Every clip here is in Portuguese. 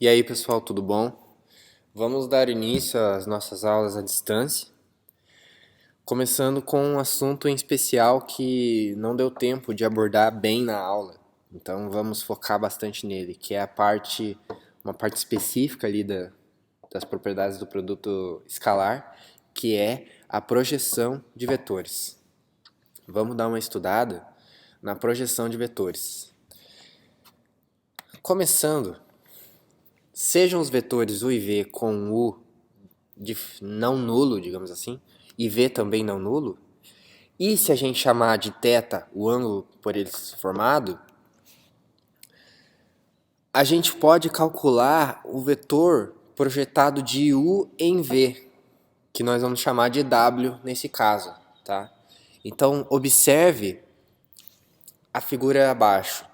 E aí, pessoal, tudo bom? Vamos dar início às nossas aulas à distância, começando com um assunto em especial que não deu tempo de abordar bem na aula. Então, vamos focar bastante nele, que é uma parte específica ali das propriedades do produto escalar, que é a projeção de vetores. Vamos dar uma estudada na projeção de vetores. Começando, sejam os vetores u e v com u não nulo, digamos assim, e v também não nulo, e se a gente chamar de θ o ângulo por eles formado, a gente pode calcular o vetor projetado de u em v, que nós vamos chamar de w nesse caso, tá? Então, observe a figura abaixo.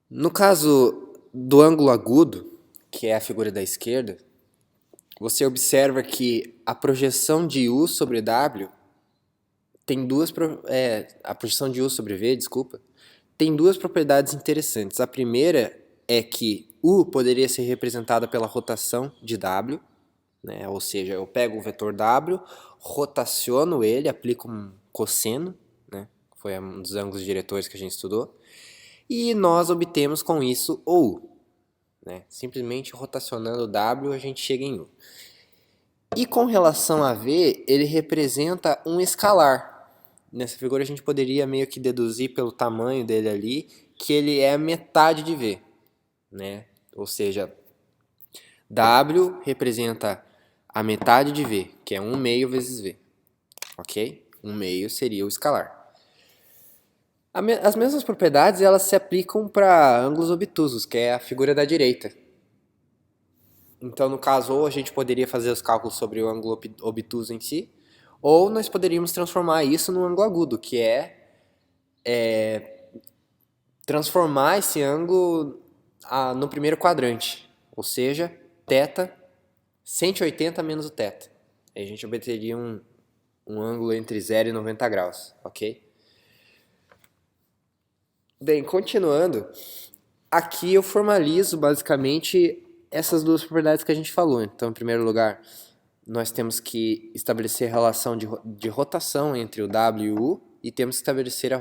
No caso do ângulo agudo, que é a figura da esquerda, você observa que a projeção de u sobre w tem a projeção de u sobre v, desculpa, tem duas propriedades interessantes. A primeira é que u poderia ser representada pela rotação de w, né? Ou seja, eu pego o vetor w, rotaciono ele, aplico um cosseno, né? Foi um dos ângulos diretores que a gente estudou, e nós obtemos com isso o u. Né? Simplesmente rotacionando o w a gente chega em u. E com relação a v, ele representa um escalar. Nessa figura a gente poderia meio que deduzir pelo tamanho dele ali que ele é metade de v, né? Ou seja, w representa a metade de v, que é 1 meio vezes v, ok? 1 meio seria o escalar. As mesmas propriedades elas se aplicam para ângulos obtusos, que é a figura da direita. Então, no caso, ou a gente poderia fazer os cálculos sobre o ângulo obtuso em si, ou nós poderíamos transformar isso num ângulo agudo, que é transformar esse ângulo no primeiro quadrante, ou seja, θ 180 menos o θ. Aí a gente obteria um ângulo entre 0 e 90 graus, ok? Bem, continuando, aqui eu formalizo basicamente essas duas propriedades que a gente falou. Então, em primeiro lugar, nós temos que estabelecer a relação de rotação entre o w e o u, e temos que estabelecer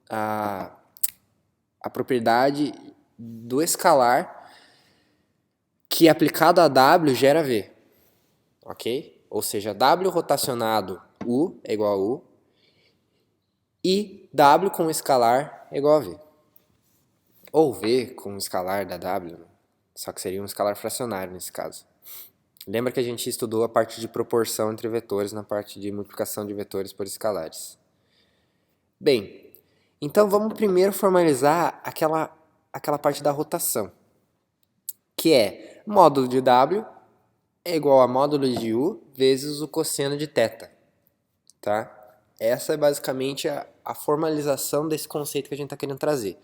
a propriedade do escalar que aplicado a w gera v, ok? Ou seja, w rotacionado u é igual a u, e w com escalar é igual a v. Ou v com escalar da w, só que seria um escalar fracionário nesse caso. Lembra que a gente estudou a parte de proporção entre vetores na parte de multiplicação de vetores por escalares. Bem, então vamos primeiro formalizar aquela parte da rotação, que é módulo de w é igual a módulo de u vezes o cosseno de θ. Tá? Essa é basicamente a formalização desse conceito que a gente está querendo trazer.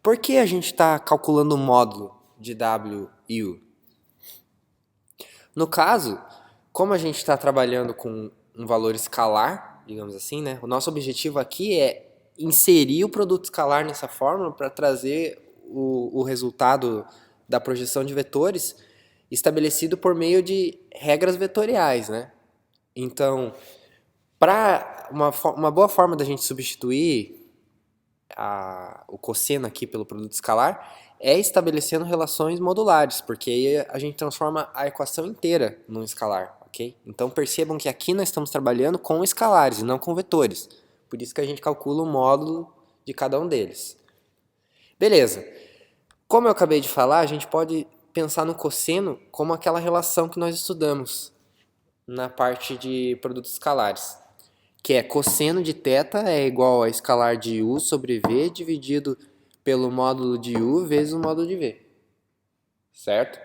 Por que a gente está calculando o módulo de w e u? No caso, como a gente está trabalhando com um valor escalar, digamos assim, né? O nosso objetivo aqui é inserir o produto escalar nessa fórmula para trazer o resultado da projeção de vetores estabelecido por meio de regras vetoriais, né? Então, para uma boa forma da gente substituir o cosseno aqui pelo produto escalar é estabelecendo relações modulares, porque aí a gente transforma a equação inteira num escalar, ok? Então percebam que aqui nós estamos trabalhando com escalares e não com vetores. Por isso que a gente calcula o módulo de cada um deles. Beleza. Como eu acabei de falar, a gente pode pensar no cosseno como aquela relação que nós estudamos na parte de produtos escalares, que é cosseno de θ é igual a escalar de u sobre v dividido pelo módulo de u vezes o módulo de v. Certo?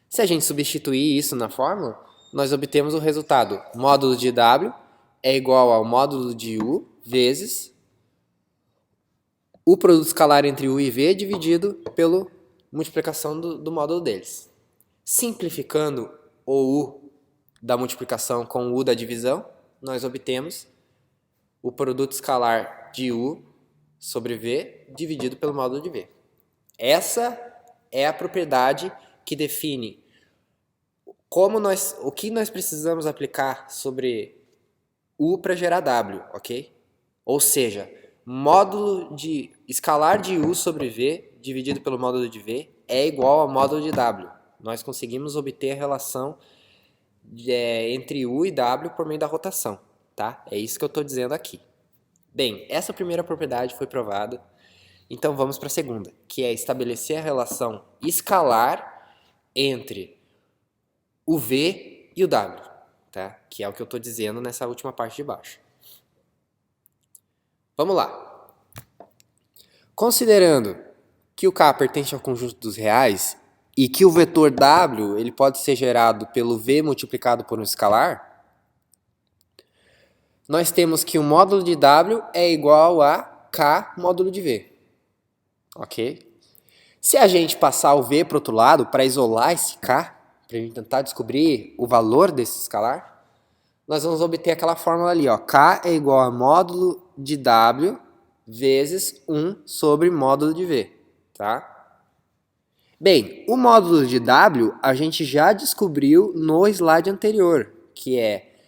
Se a gente substituir isso na fórmula, nós obtemos o resultado. Módulo de w é igual ao módulo de u vezes o produto escalar entre u e v dividido pela multiplicação do módulo deles. Simplificando o u da multiplicação com o u da divisão, nós obtemos o produto escalar de u sobre v dividido pelo módulo de v. Essa é a propriedade que define o que nós precisamos aplicar sobre U para gerar W, ok? Ou seja, módulo de escalar de U sobre V dividido pelo módulo de V é igual ao módulo de W. Nós conseguimos obter a relação entre U e W por meio da rotação, tá? É isso que eu estou dizendo aqui. Bem, essa primeira propriedade foi provada, então vamos para a segunda, que é estabelecer a relação escalar entre o V e o W, tá? Que é o que eu estou dizendo nessa última parte de baixo. Vamos lá. Considerando que o K pertence ao conjunto dos reais e que o vetor W ele pode ser gerado pelo V multiplicado por um escalar, nós temos que o módulo de W é igual a K módulo de V. Ok? Se a gente passar o V para o outro lado para isolar esse K, para a gente tentar descobrir o valor desse escalar, nós vamos obter aquela fórmula ali, ó, K é igual a módulo de W vezes 1 sobre módulo de V, tá? Bem, o módulo de W a gente já descobriu no slide anterior, que é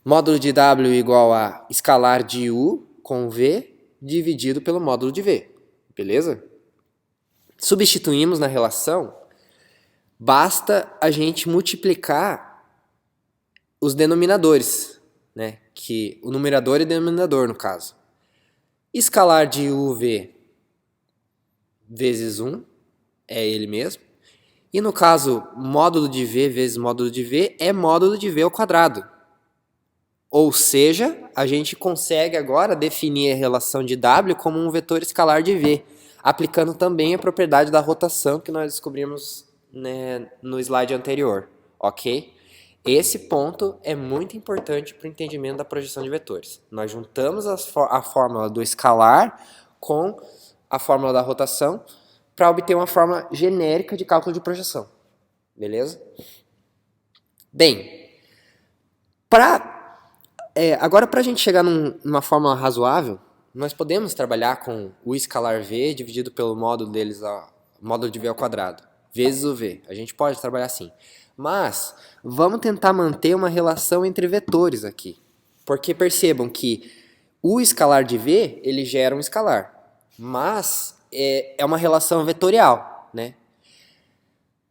módulo de W igual a escalar de U com V dividido pelo módulo de V, beleza? Substituímos na relação, basta a gente multiplicar os denominadores, né? Que o numerador e denominador, no caso. Escalar de UV vezes 1 é ele mesmo. E no caso, módulo de V vezes módulo de V é módulo de V ao quadrado. Ou seja, a gente consegue agora definir a relação de W como um vetor escalar de V, aplicando também a propriedade da rotação que nós descobrimos, né, no slide anterior, ok? Esse ponto é muito importante para o entendimento da projeção de vetores. Nós juntamos a fórmula do escalar com a fórmula da rotação para obter uma forma genérica de cálculo de projeção, beleza? Bem, agora para a gente chegar numa fórmula razoável, nós podemos trabalhar com o escalar V dividido pelo módulo deles, módulo de V ao quadrado, vezes o V. A gente pode trabalhar assim. Mas vamos tentar manter uma relação entre vetores aqui. Porque percebam que o escalar de V, ele gera um escalar. Mas é uma relação vetorial, né?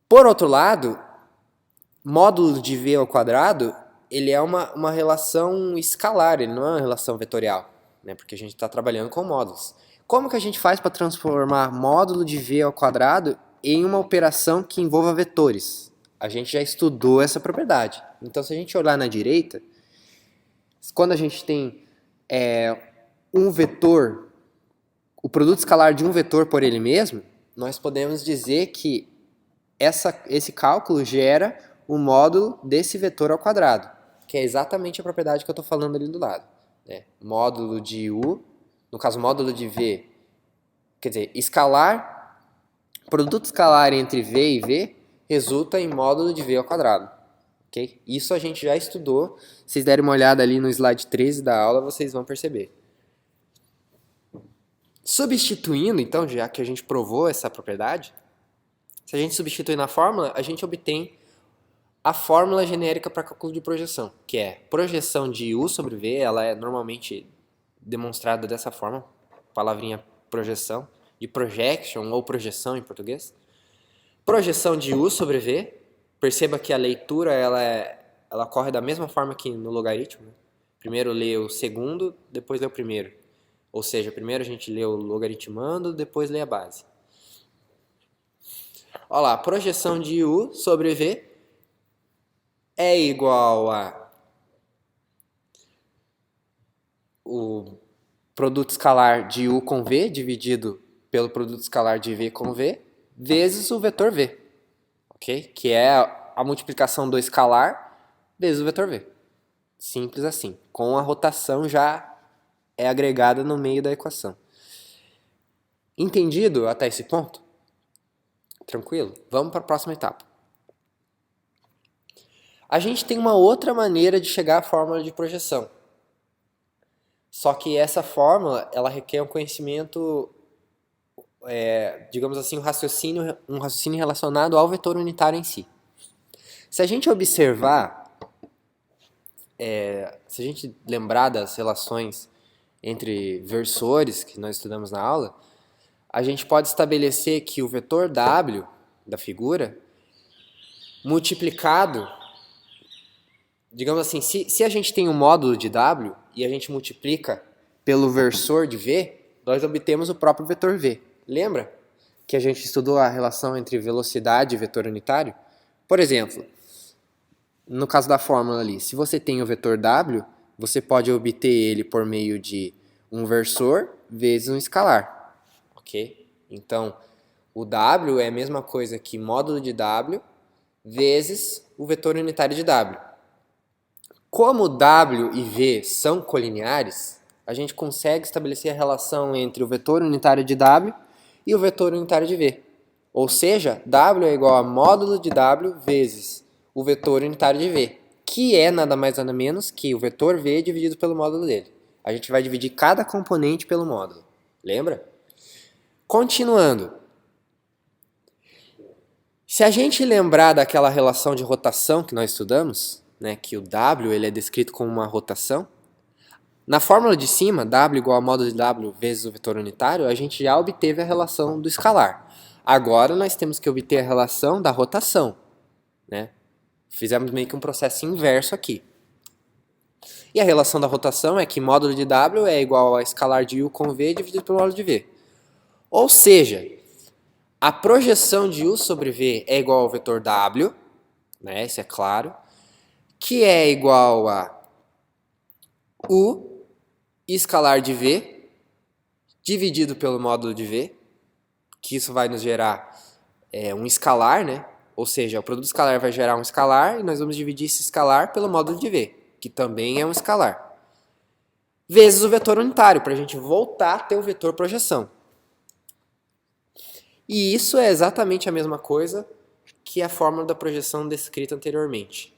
Por outro lado, módulo de V ao quadrado, ele é uma relação escalar, ele não é uma relação vetorial, né? Porque a gente está trabalhando com módulos. Como que a gente faz para transformar módulo de V ao quadrado em uma operação que envolva vetores? A gente já estudou essa propriedade. Então, se a gente olhar na direita, quando a gente tem um vetor, o produto escalar de um vetor por ele mesmo, nós podemos dizer que esse cálculo gera o módulo desse vetor ao quadrado, que é exatamente a propriedade que eu estou falando ali do lado, né? Módulo de U, no caso módulo de V, quer dizer, escalar, produto escalar entre V e V resulta em módulo de V ao quadrado, ok? Isso a gente já estudou, se vocês derem uma olhada ali no slide 13 da aula, vocês vão perceber. Substituindo, então, já que a gente provou essa propriedade, se a gente substituir na fórmula, a gente obtém a fórmula genérica para cálculo de projeção, que é projeção de U sobre V, ela é normalmente demonstrada dessa forma, palavrinha projeção, de projection ou projeção em português. Projeção de U sobre V, perceba que a leitura ela corre da mesma forma que no logaritmo, né? Primeiro lê o segundo, depois lê o primeiro. Ou seja, primeiro a gente lê o logaritmando, depois lê a base. Olha lá, projeção de U sobre V é igual a o produto escalar de U com V dividido pelo produto escalar de V com V vezes o vetor V, ok? Que é a multiplicação do escalar vezes o vetor V. Simples assim, com a rotação já é agregada no meio da equação. Entendido até esse ponto? Tranquilo? Vamos para a próxima etapa. A gente tem uma outra maneira de chegar à fórmula de projeção. Só que essa fórmula, ela requer um conhecimento digamos assim, um raciocínio relacionado ao vetor unitário em si. Se a gente observar, se a gente lembrar das relações entre versores que nós estudamos na aula, a gente pode estabelecer que o vetor W da figura multiplicado, digamos assim, se a gente tem um módulo de W e a gente multiplica pelo versor de V, nós obtemos o próprio vetor V. Lembra que a gente estudou a relação entre velocidade e vetor unitário? Por exemplo, no caso da fórmula ali, se você tem o vetor W, você pode obter ele por meio de um versor vezes um escalar, ok? Então, o W é a mesma coisa que módulo de W vezes o vetor unitário de W. Como W e V são colineares, a gente consegue estabelecer a relação entre o vetor unitário de W e o vetor unitário de V. Ou seja, W é igual a módulo de W vezes o vetor unitário de V, que é nada mais nada menos que o vetor V dividido pelo módulo dele. A gente vai dividir cada componente pelo módulo. Lembra? Continuando. Se a gente lembrar daquela relação de rotação que nós estudamos, né, que o W ele é descrito como uma rotação, na fórmula de cima, W igual a módulo de W vezes o vetor unitário, a gente já obteve a relação do escalar. Agora nós temos que obter a relação da rotação, né? Fizemos meio que um processo inverso aqui. E a relação da rotação é que módulo de W é igual a escalar de U com V dividido pelo módulo de V. Ou seja, a projeção de U sobre V é igual ao vetor W, né? Isso é claro, que é igual a U escalar de V dividido pelo módulo de V, que isso vai nos gerar um escalar, né? Ou seja, o produto escalar vai gerar um escalar e nós vamos dividir esse escalar pelo módulo de V, que também é um escalar, vezes o vetor unitário, para a gente voltar a ter o vetor projeção. E isso é exatamente a mesma coisa que a fórmula da projeção descrita anteriormente.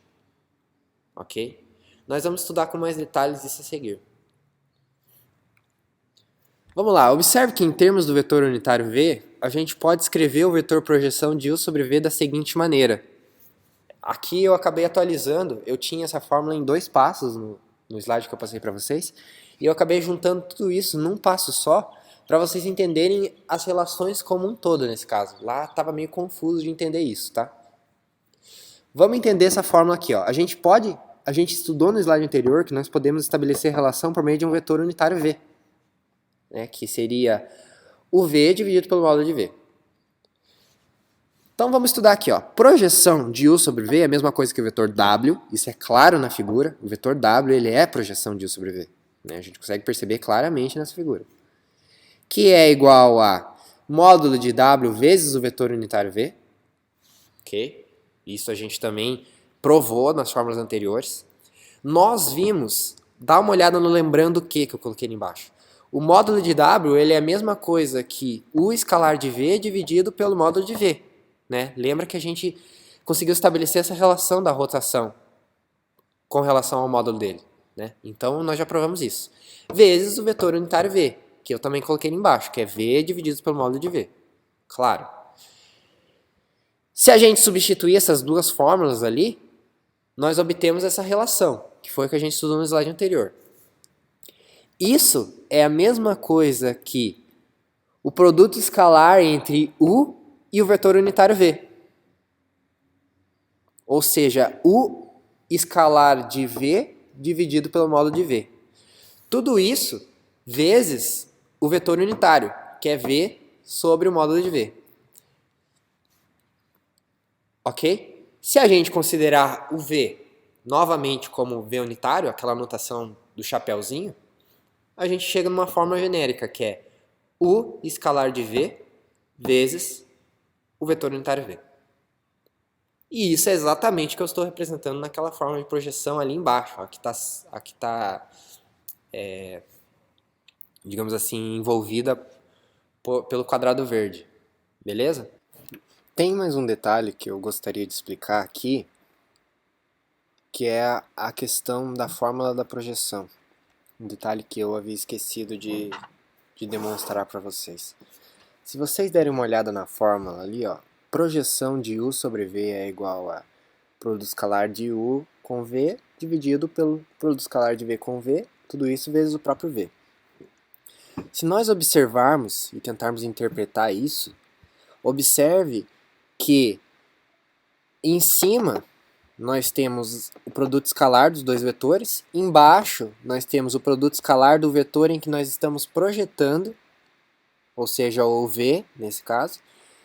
Ok? Nós vamos estudar com mais detalhes isso a seguir. Vamos lá, observe que em termos do vetor unitário V, a gente pode escrever o vetor projeção de U sobre V da seguinte maneira. Aqui eu acabei atualizando, eu tinha essa fórmula em 2 passos no slide que eu passei para vocês, e eu acabei juntando tudo isso num passo só, para vocês entenderem as relações como um todo nesse caso. Lá estava meio confuso de entender isso, tá? Vamos entender essa fórmula aqui, ó. A gente estudou no slide anterior que nós podemos estabelecer relação por meio de um vetor unitário V, né, que seria o V dividido pelo módulo de V. Então vamos estudar aqui, ó. Projeção de U sobre V é a mesma coisa que o vetor W, isso é claro na figura. O vetor W ele é projeção de U sobre V, né? A gente consegue perceber claramente nessa figura. Que é igual a módulo de W vezes o vetor unitário V. Ok? Isso a gente também provou nas fórmulas anteriores. Nós vimos, dá uma olhada no lembrando o que eu coloquei ali embaixo. O módulo de W ele é a mesma coisa que U escalar de V dividido pelo módulo de V. Né? Lembra que a gente conseguiu estabelecer essa relação da rotação com relação ao módulo dele. Né? Então nós já provamos isso. Vezes o vetor unitário V, que eu também coloquei ali embaixo, que é V dividido pelo módulo de V. Claro. Se a gente substituir essas duas fórmulas ali, nós obtemos essa relação, que foi o que a gente estudou no slide anterior. Isso é a mesma coisa que o produto escalar entre U e o vetor unitário V. Ou seja, U escalar de V dividido pelo módulo de V. Tudo isso vezes o vetor unitário, que é V sobre o módulo de V. Ok? Se a gente considerar o V novamente como V unitário, aquela notação do chapeuzinho, a gente chega numa fórmula genérica, que é U escalar de V vezes o vetor unitário V. E isso é exatamente o que eu estou representando naquela forma de projeção ali embaixo. Aqui está digamos assim, envolvida pelo quadrado verde. Beleza? Tem mais um detalhe que eu gostaria de explicar aqui, que é a questão da fórmula da projeção. Um detalhe que eu havia esquecido de demonstrar para vocês. Se vocês derem uma olhada na fórmula ali, ó, projeção de U sobre V é igual a produto escalar de U com V dividido pelo produto escalar de V com V, tudo isso vezes o próprio V. Se nós observarmos e tentarmos interpretar isso, observe que em cima nós temos o produto escalar dos dois vetores, embaixo nós temos o produto escalar do vetor em que nós estamos projetando, ou seja, o V nesse caso,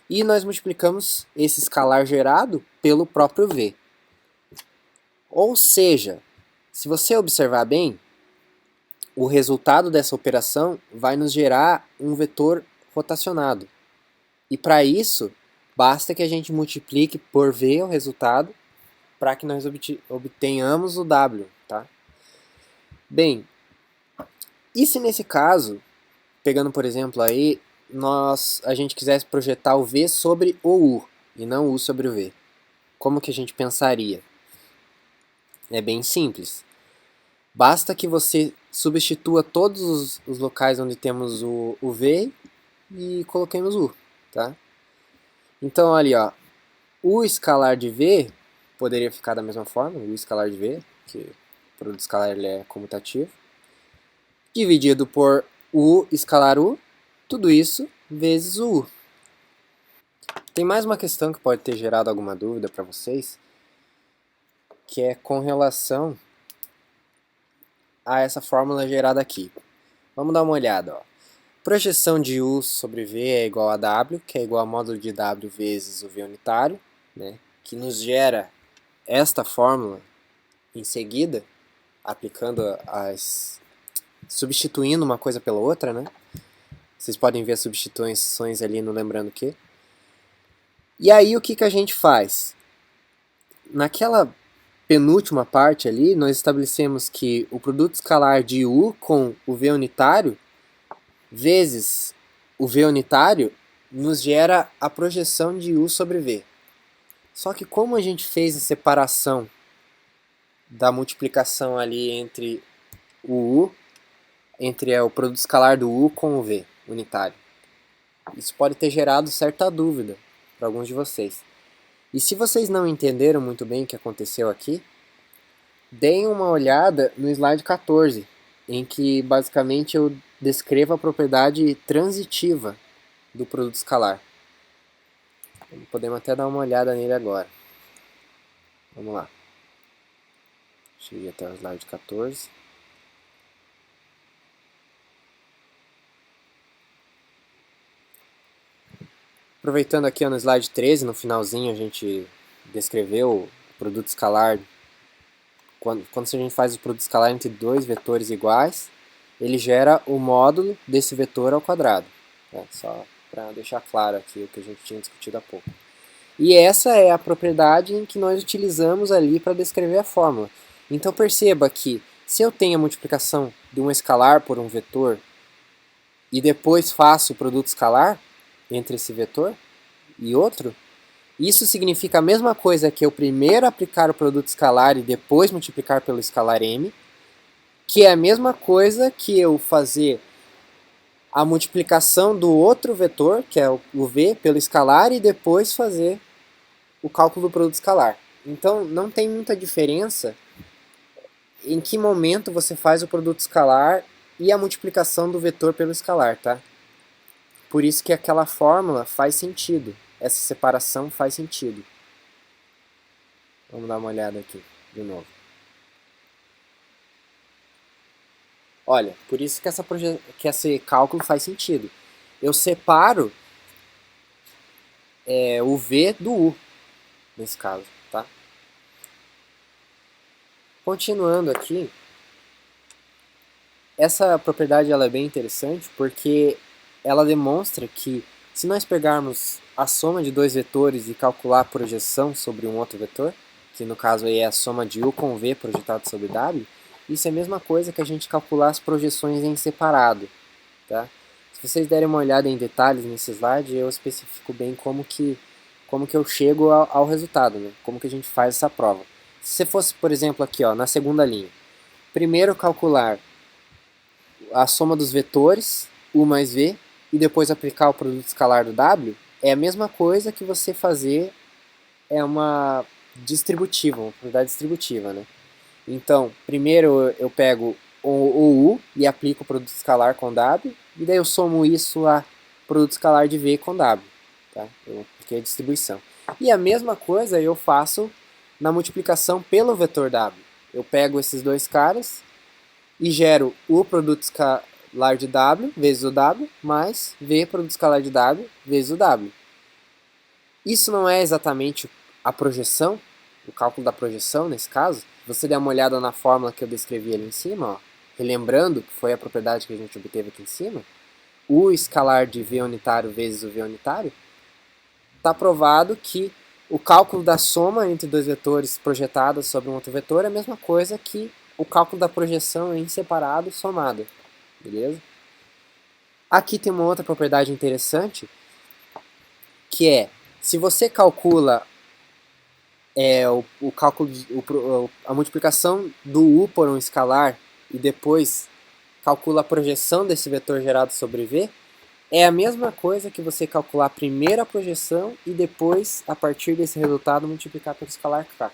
e nós multiplicamos esse escalar gerado pelo próprio V. Ou seja, se você observar bem, o resultado dessa operação vai nos gerar um vetor rotacionado. E para isso, basta que a gente multiplique por V o resultado para que nós obtenhamos o W, tá? Bem, e se nesse caso, pegando por exemplo aí, a gente quisesse projetar o V sobre o U e não o U sobre o V? Como que a gente pensaria? É bem simples. Basta que você substitua todos os locais onde temos o V e coloquemos U, tá? Então, ali, ó, o escalar de V poderia ficar da mesma forma, o escalar de V, que o produto escalar ele é comutativo, dividido por U escalar U, tudo isso vezes o U. Tem mais uma questão que pode ter gerado alguma dúvida para vocês, que é com relação a essa fórmula gerada aqui. Vamos dar uma olhada, ó. Projeção de U sobre V é igual a W, que é igual a módulo de W vezes o V unitário, né, que nos gera esta fórmula em seguida, aplicando substituindo uma coisa pela outra, né? Vocês podem ver as substituições ali no lembrando que. E aí o que a gente faz? Naquela penúltima parte ali, nós estabelecemos que o produto escalar de U com o V unitário vezes o V unitário nos gera a projeção de U sobre V. Só que como a gente fez a separação da multiplicação ali entre o produto escalar do U com o V unitário, isso pode ter gerado certa dúvida para alguns de vocês. E se vocês não entenderam muito bem o que aconteceu aqui, deem uma olhada no slide 14, em que basicamente eu descrevo a propriedade transitiva do produto escalar. Podemos até dar uma olhada nele agora. Vamos lá. Cheguei até o slide 14. Aproveitando aqui no slide 13, no finalzinho a gente descreveu o produto escalar. Quando a gente faz o produto escalar entre dois vetores iguais, ele gera o módulo desse vetor ao quadrado. Só para deixar claro aqui o que a gente tinha discutido há pouco. E essa é a propriedade em que nós utilizamos ali para descrever a fórmula. Então perceba que se eu tenho a multiplicação de um escalar por um vetor e depois faço o produto escalar entre esse vetor e outro, isso significa a mesma coisa que eu primeiro aplicar o produto escalar e depois multiplicar pelo escalar m, que é a mesma coisa que eu fazer a multiplicação do outro vetor, que é o v, pelo escalar e depois fazer o cálculo do produto escalar. Então não tem muita diferença em que momento você faz o produto escalar e a multiplicação do vetor pelo escalar, tá? Por isso que aquela fórmula faz sentido, essa separação faz sentido. Vamos dar uma olhada aqui de novo. Olha, por isso que esse cálculo faz sentido. Eu separo o V do U, nesse caso, tá? Continuando aqui, essa propriedade ela é bem interessante porque ela demonstra que se nós pegarmos a soma de dois vetores e calcular a projeção sobre um outro vetor, que no caso aí é a soma de U com V projetado sobre W, isso é a mesma coisa que a gente calcular as projeções em separado, tá? Se vocês derem uma olhada em detalhes nesse slide, eu especifico bem como que eu chego ao resultado, né? Como que a gente faz essa prova. Se você fosse, por exemplo, aqui ó, na segunda linha, primeiro calcular a soma dos vetores, U mais V, e depois aplicar o produto escalar do W, é a mesma coisa que você fazer uma distributiva, uma propriedade distributiva, né? Então, primeiro eu pego o U e aplico o produto escalar com W, e daí eu somo isso a produto escalar de V com W, tá? Eu apliquei a distribuição. E a mesma coisa eu faço na multiplicação pelo vetor W. Eu pego esses dois caras e gero o produto escalar de W vezes o W, mais V produto escalar de W vezes o W. Isso não é exatamente a projeção, o cálculo da projeção nesse caso. Se você der uma olhada na fórmula que eu descrevi ali em cima, ó, relembrando que foi a propriedade que a gente obteve aqui em cima, o escalar de V unitário vezes o V unitário, está provado que o cálculo da soma entre dois vetores projetados sobre um outro vetor é a mesma coisa que o cálculo da projeção em separado somado, beleza? Aqui tem uma outra propriedade interessante, que é, se você calcula o cálculo a multiplicação do U por um escalar e depois calcula a projeção desse vetor gerado sobre V, é a mesma coisa que você calcular primeiro a projeção e depois, a partir desse resultado, multiplicar pelo escalar K.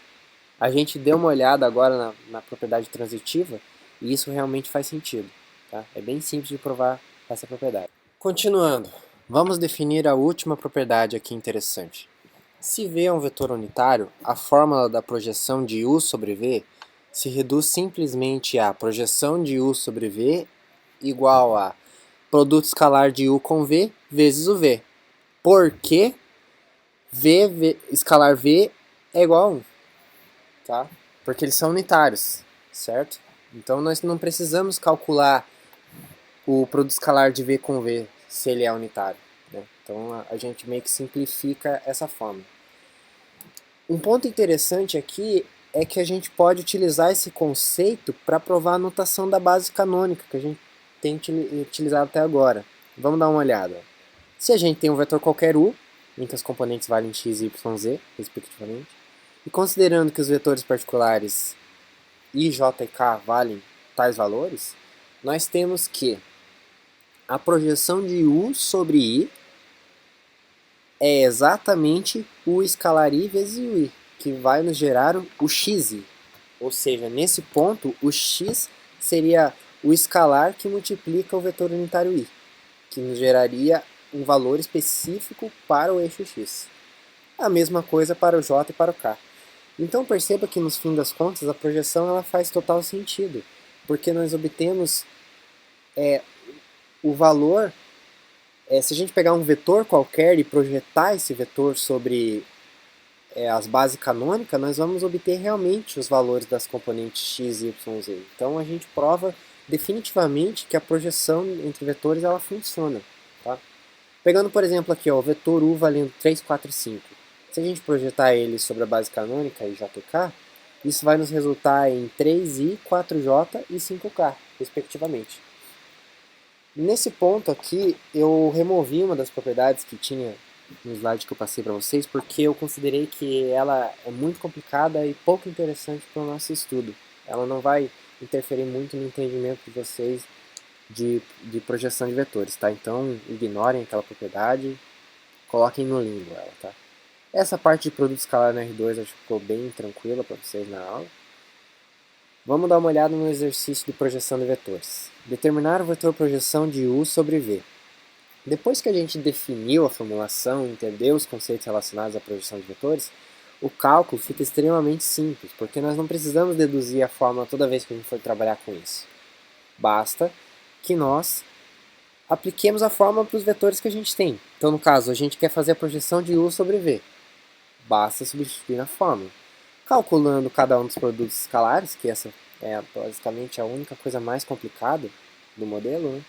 A gente deu uma olhada agora na propriedade transitiva e isso realmente faz sentido. Tá? É bem simples de provar essa propriedade. Continuando, vamos definir a última propriedade aqui interessante. Se V é um vetor unitário, a fórmula da projeção de U sobre V se reduz simplesmente a projeção de U sobre V igual a produto escalar de U com V vezes o V. Porque escalar V é igual a 1. Tá? Porque eles são unitários, certo? Então nós não precisamos calcular o produto escalar de V com V se ele é unitário. Né? Então a gente meio que simplifica essa fórmula. Um ponto interessante aqui é que a gente pode utilizar esse conceito para provar a notação da base canônica que a gente tem utilizado até agora. Vamos dar uma olhada. Se a gente tem um vetor qualquer U, em que os componentes valem x, y, z, respectivamente, e considerando que os vetores particulares i, j e k valem tais valores, nós temos que a projeção de U sobre I é exatamente o escalar I vezes o I, que vai nos gerar o xi. Ou seja, nesse ponto, o x seria o escalar que multiplica o vetor unitário I, que nos geraria um valor específico para o eixo x. A mesma coisa para o j e para o k. Então perceba que, nos fim das contas, a projeção ela faz total sentido, porque nós obtemos o valor. Se a gente pegar um vetor qualquer e projetar esse vetor sobre as bases canônicas, nós vamos obter realmente os valores das componentes x, y, z. Então a gente prova definitivamente que a projeção entre vetores ela funciona. Tá? Pegando, por exemplo, aqui ó, o vetor u valendo 3, 4 e 5. Se a gente projetar ele sobre a base canônica i, j e k, isso vai nos resultar em 3i, 4j e 5k, respectivamente. Nesse ponto aqui, eu removi uma das propriedades que tinha no slide que eu passei para vocês, porque eu considerei que ela é muito complicada e pouco interessante para o nosso estudo. Ela não vai interferir muito no entendimento de vocês de projeção de vetores, tá? Então, ignorem aquela propriedade, coloquem no limbo ela, tá? Essa parte de produto escalar no R2 acho que ficou bem tranquila para vocês na aula. Vamos dar uma olhada no exercício de projeção de vetores. Determinar o vetor projeção de U sobre V. Depois que a gente definiu a formulação e entendeu os conceitos relacionados à projeção de vetores, o cálculo fica extremamente simples, porque nós não precisamos deduzir a fórmula toda vez que a gente for trabalhar com isso. Basta que nós apliquemos a fórmula para os vetores que a gente tem. Então, no caso, a gente quer fazer a projeção de U sobre V. Basta substituir na fórmula. Calculando cada um dos produtos escalares, que essa é basicamente a única coisa mais complicada do modelo, né?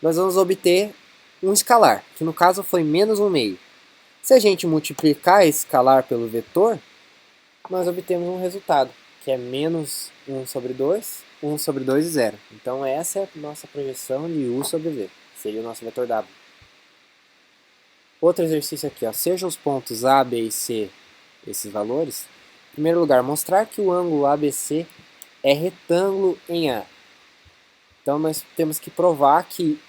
Nós vamos obter um escalar, que no caso foi menos 1/2. Se a gente multiplicar esse escalar pelo vetor, nós obtemos um resultado, que é menos 1 sobre 2, 1 sobre 2 e 0. Então essa é a nossa projeção de U sobre V, seria o nosso vetor W. Outro exercício aqui, ó, seja os pontos A, B e C esses valores. Em primeiro lugar, mostrar que o ângulo ABC é retângulo em A. Então nós temos que provar que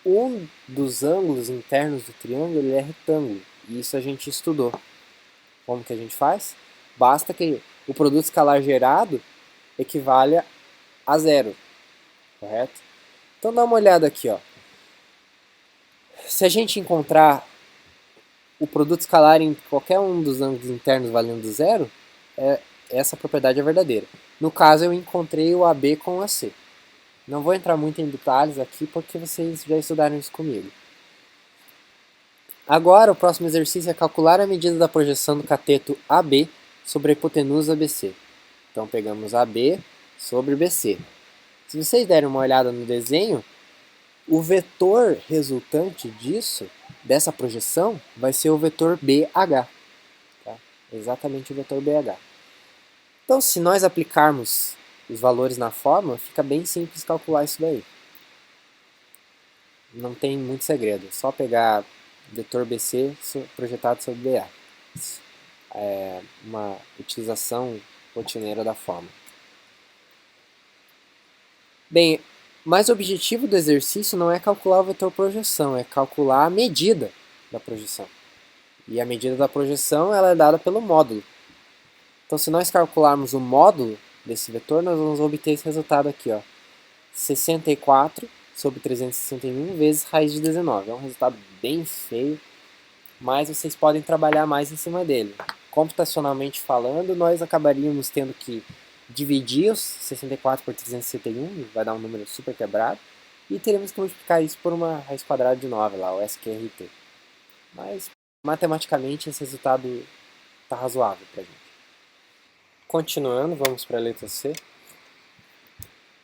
um dos ângulos internos do triângulo ele é retângulo, e isso a gente estudou. Como que a gente faz? Basta que o produto escalar gerado equivale a zero, correto? Então dá uma olhada aqui, ó. Se a gente encontrar o produto escalar em qualquer um dos ângulos internos valendo zero, essa propriedade é verdadeira. No caso, eu encontrei o AB com o AC. Não vou entrar muito em detalhes aqui, porque vocês já estudaram isso comigo. Agora, o próximo exercício é calcular a medida da projeção do cateto AB sobre a hipotenusa BC. Então, pegamos AB sobre BC. Se vocês derem uma olhada no desenho, o vetor resultante disso, dessa projeção, vai ser o vetor BH. Tá? Exatamente o vetor BH. Então, se nós aplicarmos os valores na fórmula, fica bem simples calcular isso daí. Não tem muito segredo, é só pegar vetor BC projetado sobre BA. É uma utilização rotineira da fórmula. Bem, mas o objetivo do exercício não é calcular o vetor projeção, é calcular a medida da projeção. E a medida da projeção ela é dada pelo módulo. Então, se nós calcularmos o módulo desse vetor, nós vamos obter esse resultado aqui, ó, 64 sobre 361 vezes raiz de 19. É um resultado bem feio, mas vocês podem trabalhar mais em cima dele. Computacionalmente falando, nós acabaríamos tendo que dividir os 64 por 361, vai dar um número super quebrado, e teríamos que multiplicar isso por uma raiz quadrada de 9, lá, o SQRT. Mas, matematicamente, esse resultado está razoável para a gente. Continuando, vamos para a letra C.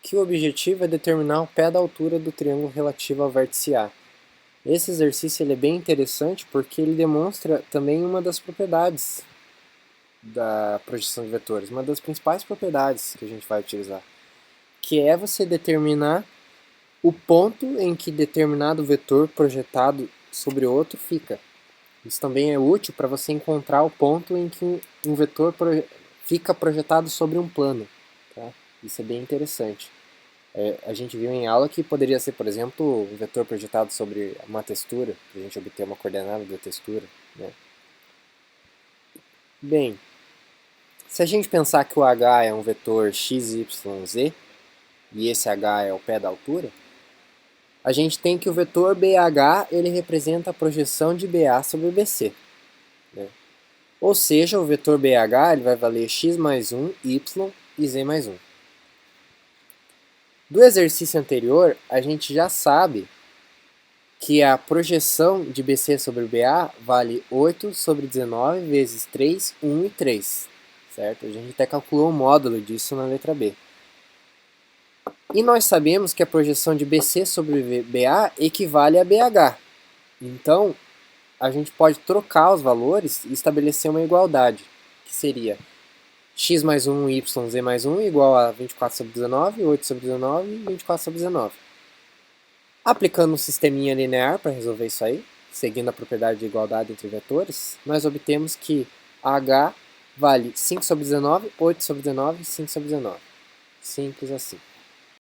Que o objetivo é determinar o pé da altura do triângulo relativo ao vértice A. Esse exercício ele é bem interessante porque ele demonstra também uma das propriedades da projeção de vetores, uma das principais propriedades que a gente vai utilizar, que é você determinar o ponto em que determinado vetor projetado sobre outro fica. Isso também é útil para você encontrar o ponto em que um vetor fica projetado sobre um plano. Tá? Isso é bem interessante. A gente viu em aula que poderia ser, por exemplo, um vetor projetado sobre uma textura, para a gente obter uma coordenada da textura. Né? Bem, se a gente pensar que o h é um vetor x, y, z, e esse h é o pé da altura, a gente tem que o vetor BH ele representa a projeção de BA sobre BC. Né? Ou seja, o vetor BH ele vai valer x mais 1, y e z mais 1. Do exercício anterior, a gente já sabe que a projeção de BC sobre BA vale 8 sobre 19 vezes 3, 1 e 3. Certo? A gente até calculou o módulo disso na letra B. E nós sabemos que a projeção de BC sobre BA equivale a BH. Então, a gente pode trocar os valores e estabelecer uma igualdade, que seria x mais 1, y, z mais 1 igual a 24 sobre 19, 8 sobre 19 e 24 sobre 19. Aplicando um sisteminha linear para resolver isso aí, seguindo a propriedade de igualdade entre vetores, nós obtemos que h vale 5 sobre 19, 8 sobre 19 e 5 sobre 19. Simples assim.